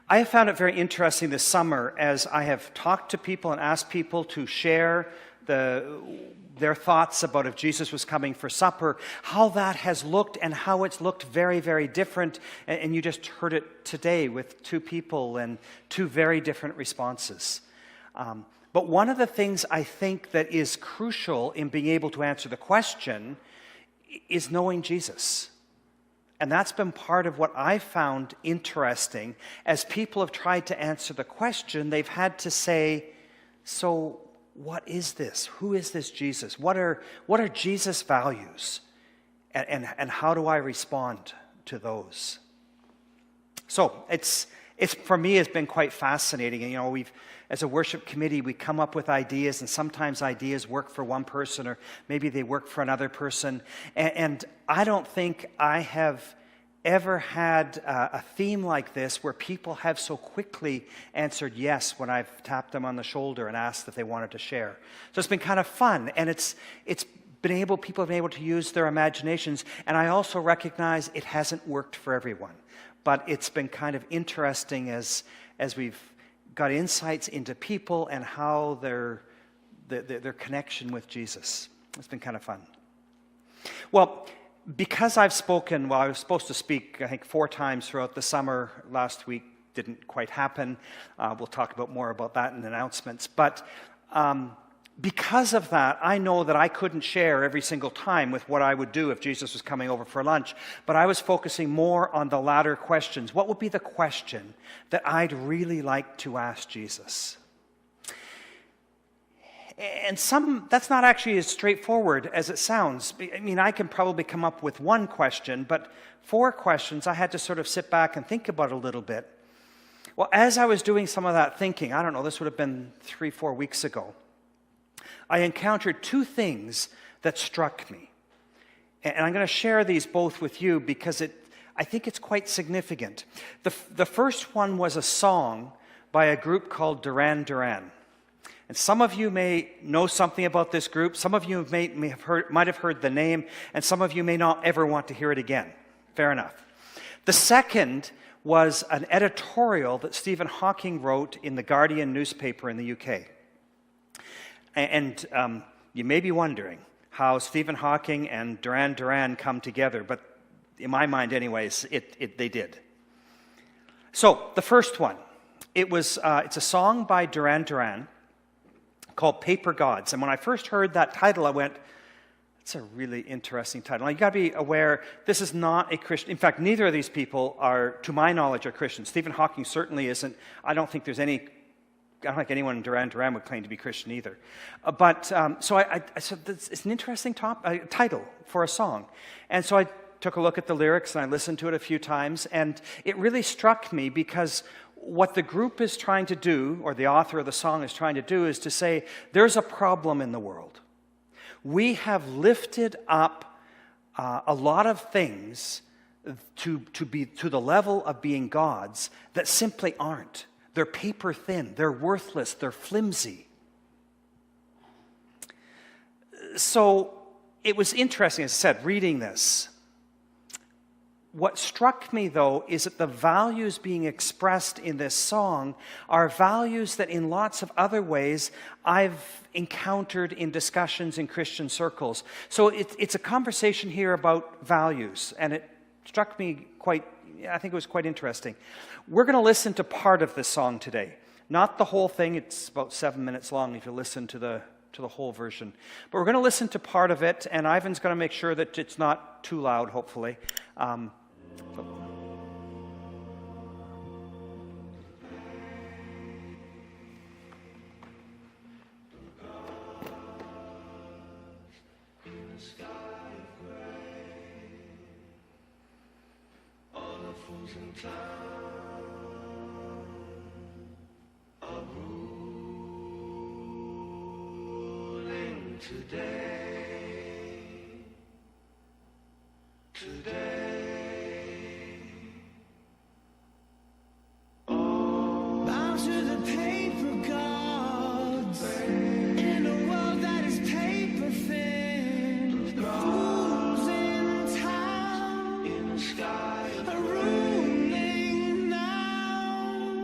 I have found it very interesting this summer as I have talked to people and asked people to share their thoughts about if Jesus was coming for supper, how that has looked and how it's looked very, very different. And you just heard it today with two people and two very different responses. But one of the things I think that is crucial in being able to answer the question is knowing Jesus. And that's been part of what I found interesting. As people have tried to answer the question, they've had to say, so what is this? Who is this Jesus? What are Jesus' values? And how do I respond to those? So it's for me, it's been quite fascinating. And, you know, as a worship committee, we come up with ideas, and sometimes ideas work for one person, or maybe they work for another person. And I don't think I have ever had a theme like this where people have so quickly answered yes when I've tapped them on the shoulder and asked if they wanted to share. So it's been kind of fun, and people have been able to use their imaginations. And I also recognize it hasn't worked for everyone, but it's been kind of interesting as we've got insights into people and how their connection with Jesus. It's been kind of fun. Well, because I've spoken, I was supposed to speak, I think, 4 times throughout the summer. Last week didn't quite happen. We'll talk more about that in the announcements. But because of that, I know that I couldn't share every single time with what I would do if Jesus was coming over for lunch. But I was focusing more on the latter questions. What would be the question that I'd really like to ask Jesus? And that's not actually as straightforward as it sounds. I mean, I can probably come up with one question, but 4 questions, I had to sort of sit back and think about a little bit. Well, as I was doing some of that thinking, I don't know, this would have been 3-4 weeks ago, I encountered 2 things that struck me. And I'm going to share these both with you because I think it's quite significant. The first one was a song by a group called Duran Duran. And some of you may know something about this group. Some of you might have heard the name, and some of you may not ever want to hear it again. Fair enough. The second was an editorial that Stephen Hawking wrote in the Guardian newspaper in the UK. And you may be wondering how Stephen Hawking and Duran Duran come together, but in my mind anyways, they did. So the first one, it's a song by Duran Duran called Paper Gods. And when I first heard that title, I went, that's a really interesting title. Now, you got to be aware, this is not a Christian. In fact, neither of these people are, to my knowledge, are Christians. Stephen Hawking certainly isn't. I don't think anyone in Duran Duran would claim to be Christian either. So I said, it's an interesting title for a song. And so I took a look at the lyrics and I listened to it a few times, and it really struck me because what the group is trying to do, or the author of the song is trying to do, is to say, there's a problem in the world. We have lifted up a lot of things to the level of being gods that simply aren't. They're paper thin, they're worthless, they're flimsy. So it was interesting, as I said, reading this. What struck me, though, is that the values being expressed in this song are values that in lots of other ways I've encountered in discussions in Christian circles. So it's a conversation here about values, and it struck me I think it was quite interesting. We're going to listen to part of this song today. Not the whole thing. It's about 7 minutes long if you listen to the whole version. But we're going to listen to part of it, and Ivan's going to make sure that it's not too loud, hopefully. Bow to the paper gods in a world that is paper thin. Fools in town are ruling now.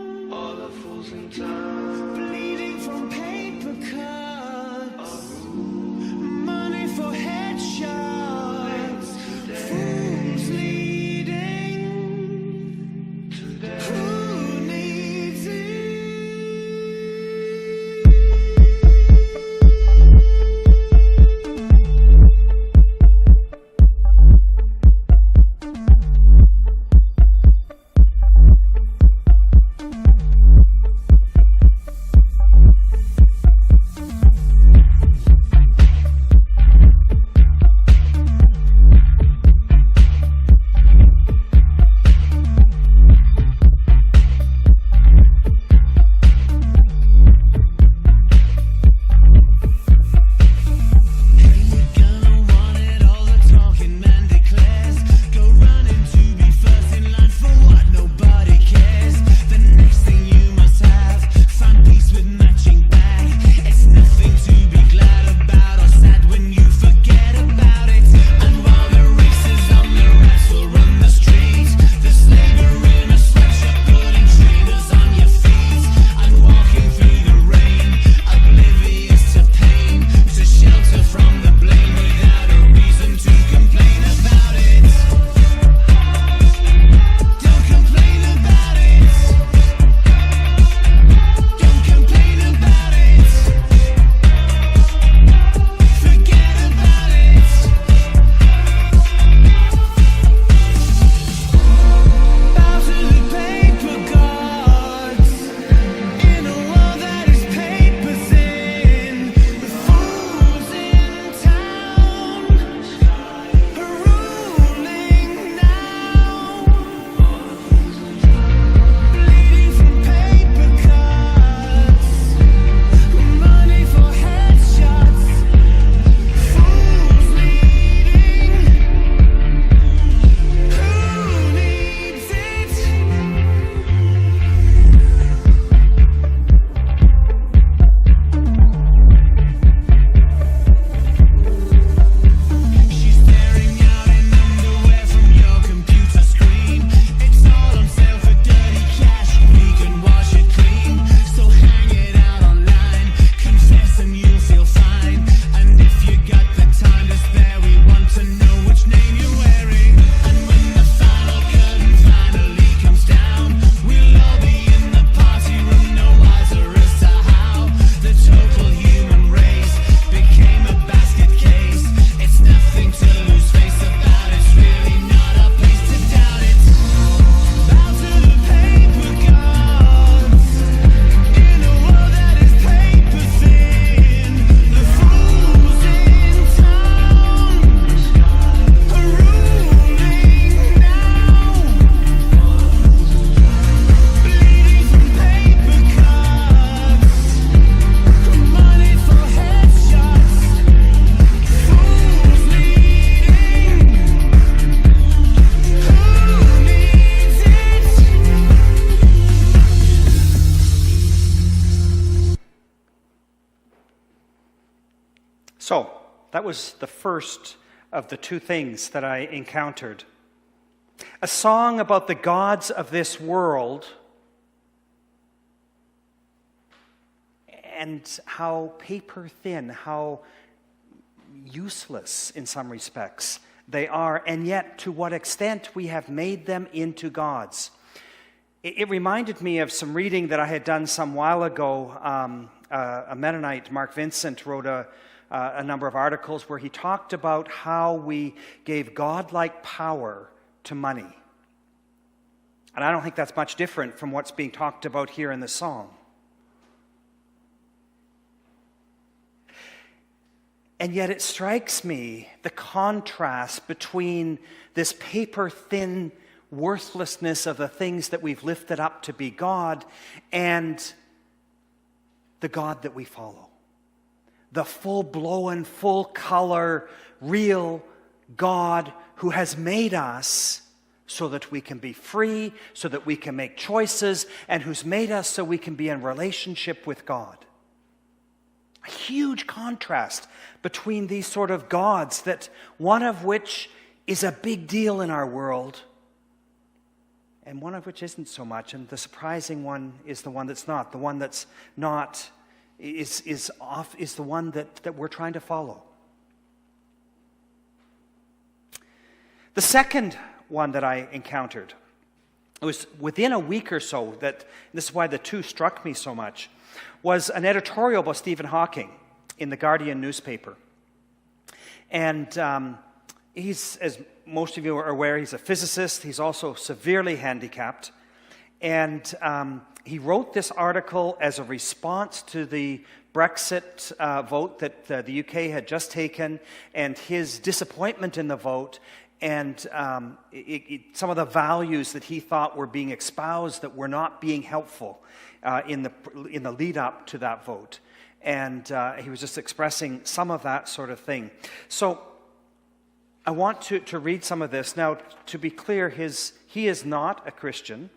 That was the first of the two things that I encountered. A song about the gods of this world and how paper thin, how useless in some respects they are, and yet to what extent we have made them into gods. It reminded me of some reading that I had done some while ago. A Mennonite, Mark Vincent, wrote a number of articles where he talked about how we gave godlike power to money. And I don't think that's much different from what's being talked about here in the song. And yet it strikes me the contrast between this paper-thin worthlessness of the things that we've lifted up to be God and the God that we follow. The full-blown, full-color, real God who has made us so that we can be free, so that we can make choices, and who's made us so we can be in relationship with God. A huge contrast between these sort of gods, that one of which is a big deal in our world, and one of which isn't so much. And the surprising one is the one that's not. The one that's not is the one that we're trying to follow. The second one that I encountered, it was within a week or so, that this is why the two struck me so much, was an editorial by Stephen Hawking in the Guardian newspaper. And he's, as most of you are aware, he's a physicist. He's also severely handicapped. And he wrote this article as a response to the Brexit vote that the UK had just taken, and his disappointment in the vote, and some of the values that he thought were being espoused that were not being helpful in the lead up to that vote. And he was just expressing some of that sort of thing. So I want to read some of this. Now, to be clear, he is not a Christian.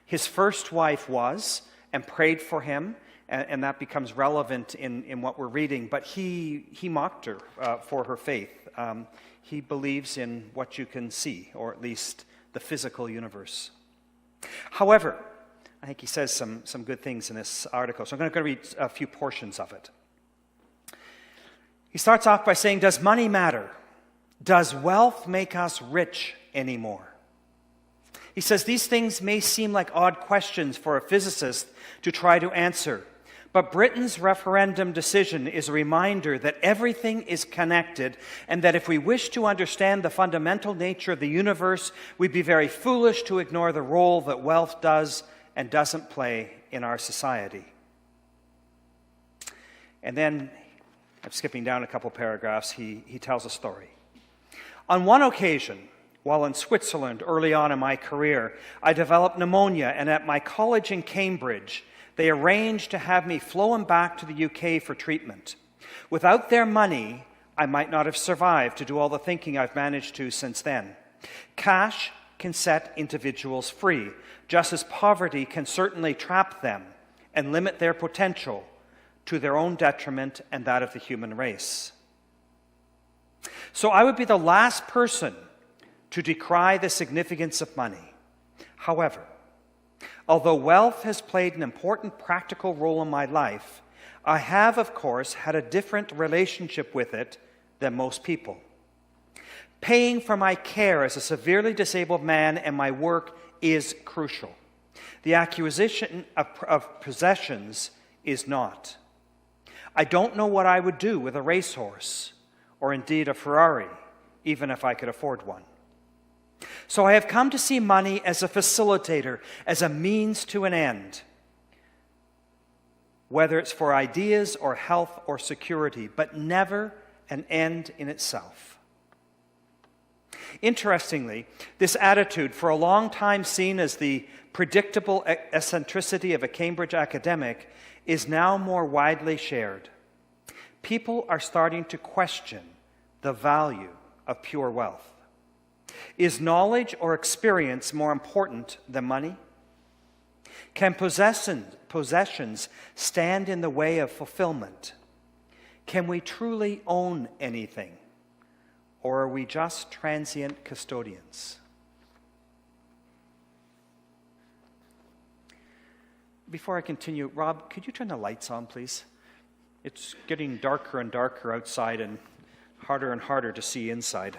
His first wife was, and prayed for him, and that becomes relevant in what we're reading. But he mocked her for her faith. He believes in what you can see, or at least the physical universe. However, I think he says some good things in this article, so I'm going to read a few portions of it. He starts off by saying, does money matter? Does wealth make us rich anymore? He says, these things may seem like odd questions for a physicist to try to answer, but Britain's referendum decision is a reminder that everything is connected, and that if we wish to understand the fundamental nature of the universe, we'd be very foolish to ignore the role that wealth does and doesn't play in our society. And then, I'm skipping down a couple paragraphs, he tells a story. On one occasion, while in Switzerland early on in my career, I developed pneumonia, and at my college in Cambridge, they arranged to have me flown back to the UK for treatment. Without their money, I might not have survived to do all the thinking I've managed to since then. Cash can set individuals free, just as poverty can certainly trap them and limit their potential to their own detriment and that of the human race. So I would be the last person to decry the significance of money. However, although wealth has played an important practical role in my life, I have, of course, had a different relationship with it than most people. Paying for my care as a severely disabled man and my work is crucial. The acquisition of possessions is not. I don't know what I would do with a racehorse, or indeed a Ferrari, even if I could afford one. So I have come to see money as a facilitator, as a means to an end, whether it's for ideas or health or security, but never an end in itself. Interestingly, this attitude, for a long time seen as the predictable eccentricity of a Cambridge academic, is now more widely shared. People are starting to question the value of pure wealth. Is knowledge or experience more important than money? Can possessions stand in the way of fulfillment? Can we truly own anything? Or are we just transient custodians? Before I continue, Rob, could you turn the lights on, please? It's getting darker and darker outside and harder to see inside.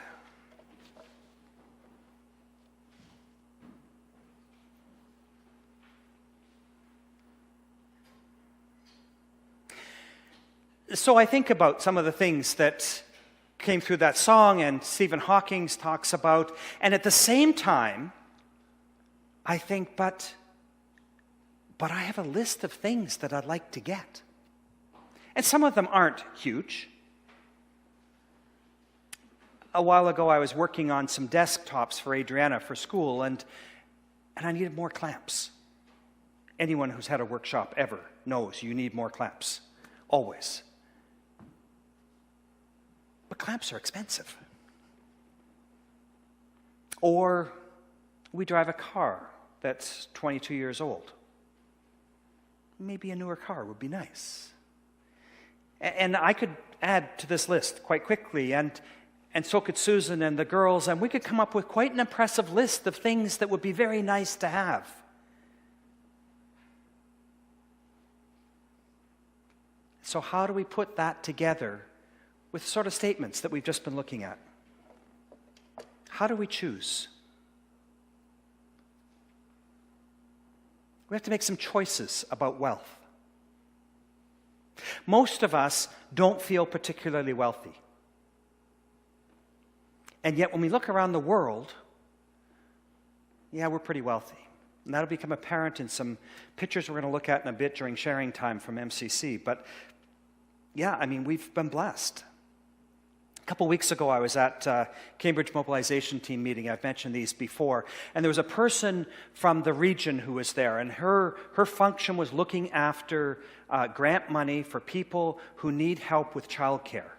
So I think about some of the things that came through that song and Stephen Hawking talks about, and at the same time, I think, but I have a list of things that I'd like to get. And some of them aren't huge. A while ago, I was working on some desktops for Adriana for school, and I needed more clamps. Anyone who's had a workshop ever knows you need more clamps, always. But clamps are expensive. Or we drive a car that's 22 years old. Maybe a newer car would be nice. And I could add to this list quite quickly, and so could Susan and the girls, and we could come up with quite an impressive list of things that would be very nice to have. So how do we put that together with sort of statements that we've just been looking at? How do we choose? We have to make some choices about wealth. Most of us don't feel particularly wealthy. And yet when we look around the world, yeah, we're pretty wealthy. And that'll become apparent in some pictures we're going to look at in a bit during sharing time from MCC. But yeah, I mean, we've been blessed. A couple weeks ago, I was at Cambridge Mobilization Team meeting. I've mentioned these before. And there was a person from the region who was there, and her function was looking after grant money for people who need help with childcare.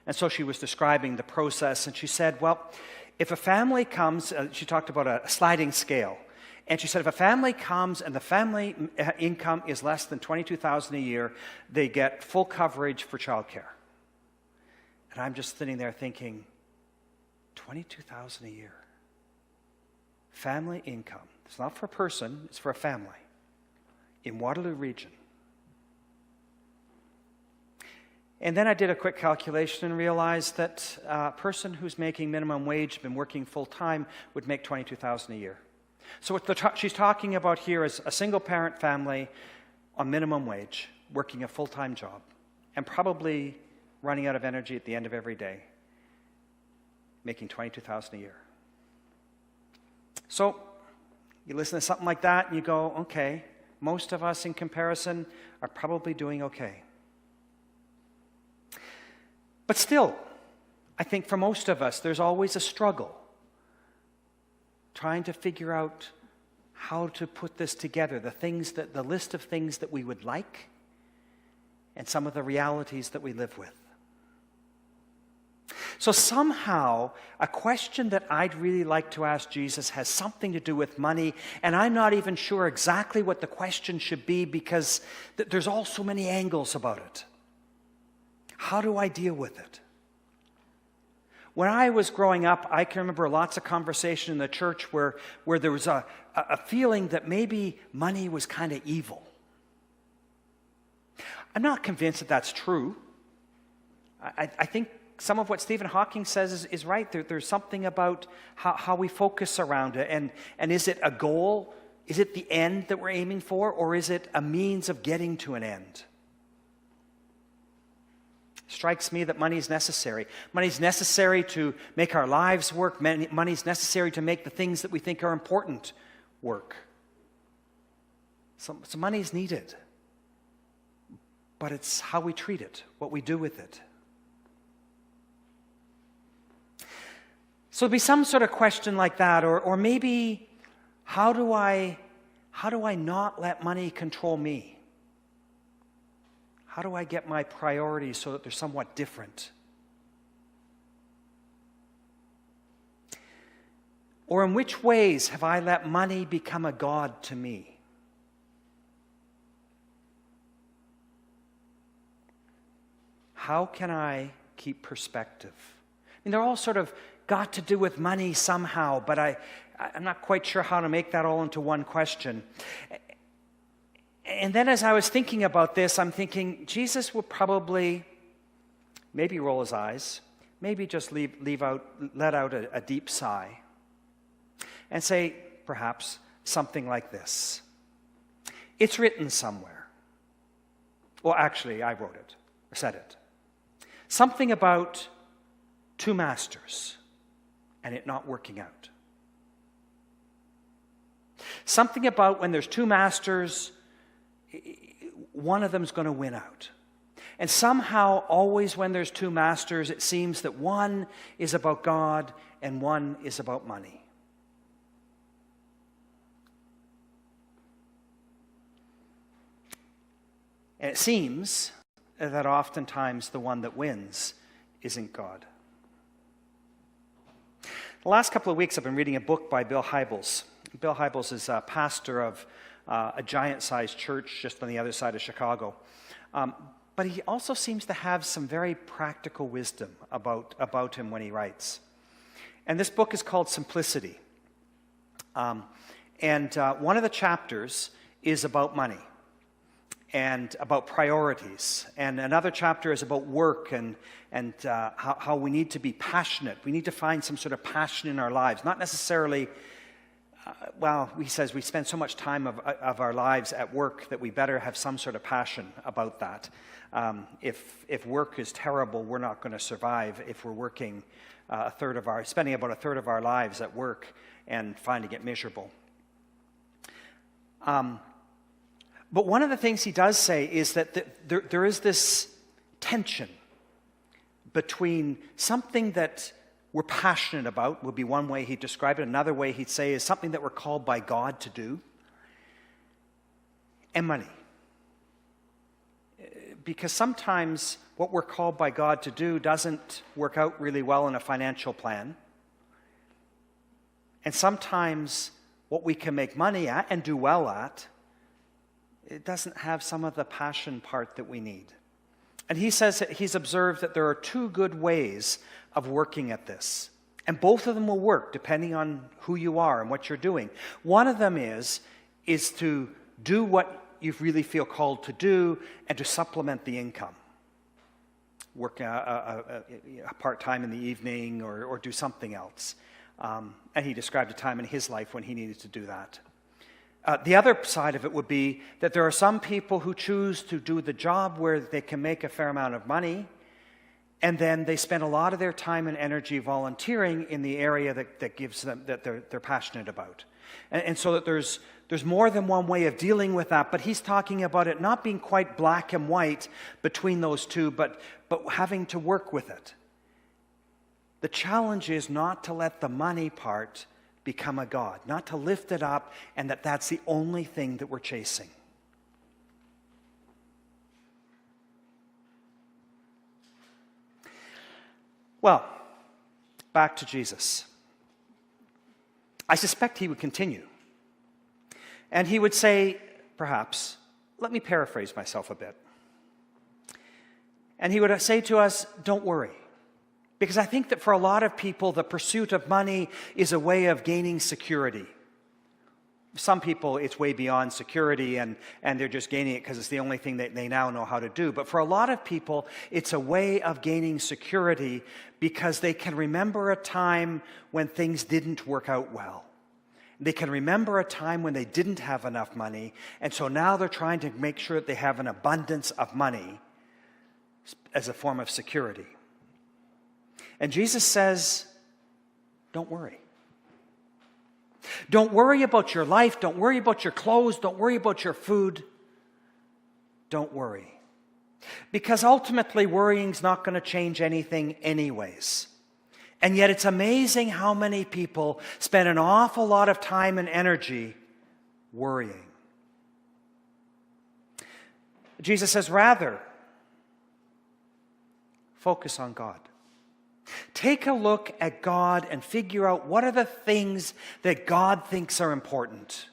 And so she was describing the process, and she said, well, if a family comes, she talked about a sliding scale, and she said if a family comes and the family income is less than $22,000 a year, they get full coverage for childcare. And I'm just sitting there thinking, $22,000 a year. Family income. It's not for a person, it's for a family in Waterloo region. And then I did a quick calculation and realized that a person who's making minimum wage, been working full-time, would make $22,000 a year. So what she's talking about here is a single-parent family on minimum wage, working a full-time job, and probably running out of energy at the end of every day, making $22,000 a year. So you listen to something like that and you go, okay, most of us in comparison are probably doing okay. But still, I think for most of us, there's always a struggle trying to figure out how to put this together, the list of things that we would like and some of the realities that we live with. So somehow, a question that I'd really like to ask Jesus has something to do with money, and I'm not even sure exactly what the question should be because there's all so many angles about it. How do I deal with it? When I was growing up, I can remember lots of conversation in the church where there was a feeling that maybe money was kind of evil. I'm not convinced that that's true. I think some of what Stephen Hawking says is right. There's something about how we focus around it. And is it a goal? Is it the end that we're aiming for? Or is it a means of getting to an end? Strikes me that money is necessary. Money is necessary to make our lives work. Money is necessary to make the things that we think are important work. So money is needed. But it's how we treat it, what we do with it. So there'll be some sort of question like that, or maybe how do I not let money control me? How do I get my priorities so that they're somewhat different? Or in which ways have I let money become a god to me? how can I keep perspective? I mean, they're all sort of got to do with money somehow, but I'm not quite sure how to make that all into one question. And then as I was thinking about this, I'm thinking Jesus would probably maybe roll his eyes, maybe just let out a deep sigh and say perhaps something like this. It's written somewhere. Well, actually, I wrote it, or said it. Something about two masters and it not working out. Something about when there's two masters, one of them's going to win out. And somehow, always when there's two masters, it seems that one is about God and one is about money. And it seems that oftentimes the one that wins isn't God. The last couple of weeks I've been reading a book by Bill Hybels. Bill Hybels is a pastor of a giant-sized church just on the other side of Chicago. But he also seems to have some very practical wisdom about him when he writes. And this book is called Simplicity. One of the chapters is about money and about priorities. And another chapter is about work and how we need to be passionate. We need to find some sort of passion in our lives. Not necessarily, he says we spend so much time of our lives at work that we better have some sort of passion about that. If work is terrible, we're not going to survive if we're working spending about a third of our lives at work and finding it miserable. But one of the things he does say is that there is this tension between something that we're passionate about, would be one way he'd describe it. Another way he'd say is something that we're called by God to do, and money. Because sometimes what we're called by God to do doesn't work out really well in a financial plan. And sometimes what we can make money at and do well at, it doesn't have some of the passion part that we need. And he says that he's observed that there are two good ways of working at this. And both of them will work depending on who you are and what you're doing. One of them is to do what you really feel called to do and to supplement the income. Work a part-time in the evening or do something else. And he described a time in his life when he needed to do that. The other side of it would be that there are some people who choose to do the job where they can make a fair amount of money, and then they spend a lot of their time and energy volunteering in the area that gives them that they're passionate about. And so that there's more than one way of dealing with that, but he's talking about it not being quite black and white between those two, but having to work with it. The challenge is not to let the money part become a god, not to lift it up and that's the only thing that we're chasing. Well, back to Jesus. I suspect he would continue. And he would say, perhaps, let me paraphrase myself a bit. And he would say to us, don't worry. Because I think that for a lot of people, the pursuit of money is a way of gaining security. Some people, it's way beyond security, and they're just gaining it because it's the only thing that they now know how to do. But for a lot of people, it's a way of gaining security because they can remember a time when things didn't work out well. They can remember a time when they didn't have enough money, and so now they're trying to make sure that they have an abundance of money as a form of security. And Jesus says, don't worry. Don't worry about your life. Don't worry about your clothes. Don't worry about your food. Don't worry. Because ultimately, worrying's not going to change anything anyways. And yet it's amazing how many people spend an awful lot of time and energy worrying. Jesus says, rather, focus on God. Take a look at God and figure out what are the things that God thinks are important,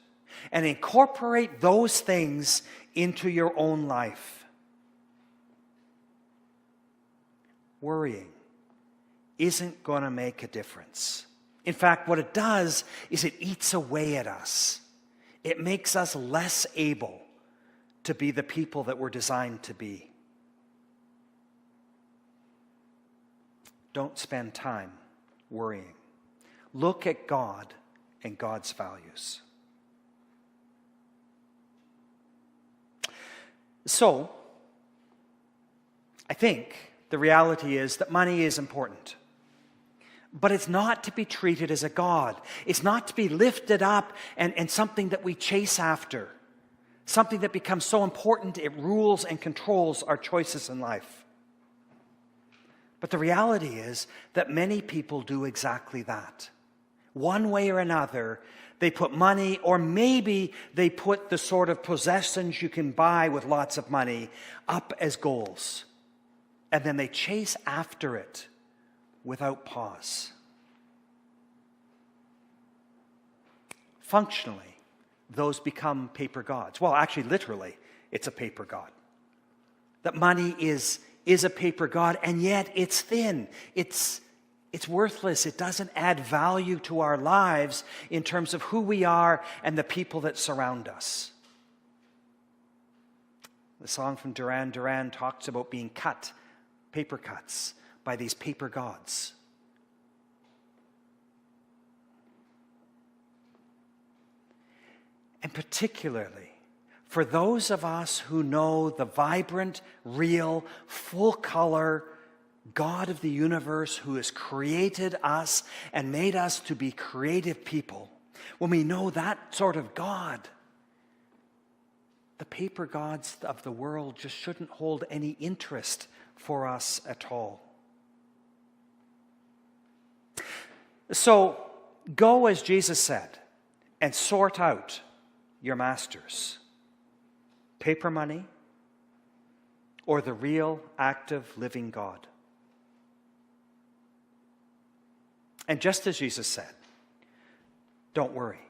and incorporate those things into your own life. worrying isn't going to make a difference. In fact, what it does is it eats away at us. It makes us less able to be the people that we're designed to be. Don't spend time worrying. Look at God and God's values. So, I think the reality is that money is important. But it's not to be treated as a god. It's not to be lifted up and something that we chase after. Something that becomes so important it rules and controls our choices in life. But the reality is that many people do exactly that. One way or another, they put money, or maybe they put the sort of possessions you can buy with lots of money up as goals. And then they chase after it without pause. Functionally, those become paper gods. Well, actually, literally, it's a paper god. That money is a paper god, and yet it's thin. It's worthless. It doesn't add value to our lives in terms of who we are and the people that surround us. The song from Duran Duran talks about being cut, paper cuts, by these paper gods. And particularly for those of us who know the vibrant, real, full-color God of the universe who has created us and made us to be creative people, when we know that sort of God, the paper gods of the world just shouldn't hold any interest for us at all. So, go as Jesus said, and sort out your masters. Paper money or the real, active, living God. And just as Jesus said, don't worry.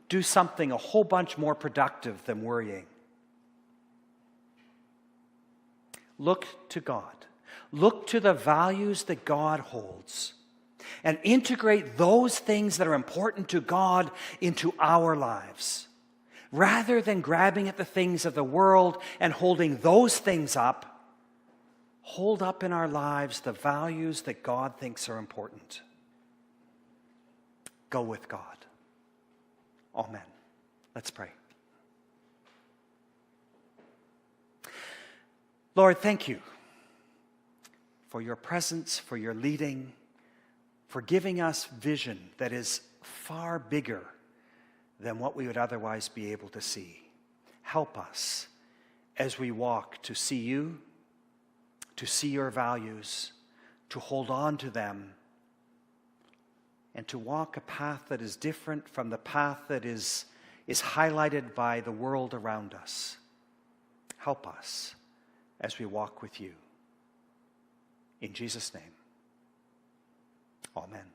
Do something a whole bunch more productive than worrying. Look to God. Look to the values that God holds. And integrate those things that are important to God into our lives. Rather than grabbing at the things of the world and holding those things up, hold up in our lives the values that God thinks are important. Go with God. Amen. Let's pray. Lord, thank you for your presence, for your leading, for giving us vision that is far bigger than what we would otherwise be able to see. Help us as we walk to see you, to see your values, to hold on to them, and to walk a path that is different from the path that is highlighted by the world around us. Help us as we walk with you. In Jesus' name, amen.